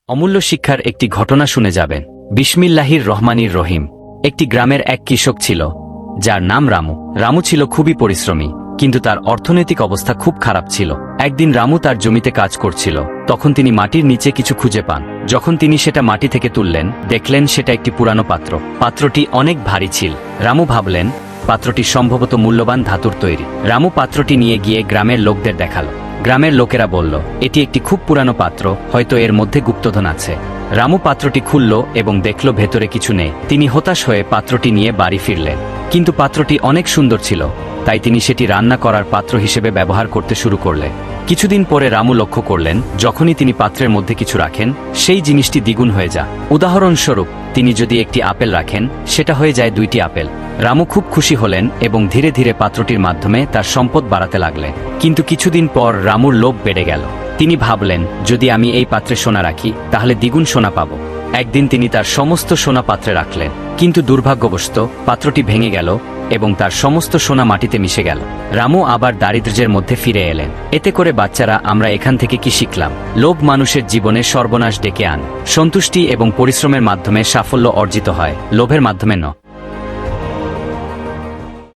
অমূল্য শিক্ষার একটি ঘটনা শুনে যাবেন। বিসমিল্লাহির রহমানির রহিম। একটি গ্রামের এক কৃষক ছিল, যার নাম রামু। রামু ছিল খুবই পরিশ্রমী, কিন্তু তার অর্থনৈতিক অবস্থা খুব খারাপ ছিল। একদিন রামু তার জমিতে কাজ করছিল, তখন তিনি মাটির নিচে কিছু খুঁজে পান। যখন তিনি সেটা মাটি থেকে তুললেন, দেখলেন সেটা একটি পুরানো পাত্র। পাত্রটি অনেক ভারী ছিল। রামু ভাবলেন, পাত্রটি সম্ভবত মূল্যবান ধাতুর তৈরি। রামু পাত্রটি নিয়ে গিয়ে গ্রামের লোকদের দেখালো। গ্রামের লোকেরা বলল, এটি একটি খুব পুরানো পাত্র, হয়তো এর মধ্যে গুপ্তধন আছে। রামু পাত্রটি খুলল এবং দেখল ভেতরে কিছু নেই। তিনি হতাশ হয়ে পাত্রটি নিয়ে বাড়ি ফিরলেন। কিন্তু পাত্রটি অনেক সুন্দর ছিল, তাই তিনি সেটি রান্না করার পাত্র হিসেবে ব্যবহার করতে শুরু করলেন। কিছুদিন পরে রামু লক্ষ্য করলেন, যখনই তিনি পাত্রের মধ্যে কিছু রাখেন, সেই জিনিসটি দ্বিগুণ হয়ে যায়। উদাহরণস্বরূপ, তিনি যদি একটি আপেল রাখেন, সেটা হয়ে যায় 2টি আপেল। রামু খুব খুশি হলেন এবং ধীরে ধীরে পাত্রটির মাধ্যমে তার সম্পদ বাড়াতে লাগলেন। কিন্তু কিছুদিন পর রামুর লোভ বেড়ে গেল। তিনি ভাবলেন, যদি আমি এই পাত্রে সোনা রাখি, তাহলে দ্বিগুণ সোনা পাব। একদিন তিনি তার সমস্ত সোনা পাত্রে রাখলেন, কিন্তু দুর্ভাগ্যবশত পাত্রটি ভেঙে গেল এবং তার সমস্ত সোনা মাটিতে মিশে গেল। রামু আবার দারিদ্র্যের মধ্যে ফিরে এলেন। এতে করে বাচ্চারা, আমরা এখান থেকে কি শিখলাম? লোভ মানুষের জীবনে সর্বনাশ ডেকে আনে। সন্তুষ্টি এবং পরিশ্রমের মাধ্যমে সাফল্য অর্জিত হয়, লোভের মাধ্যমে নয়।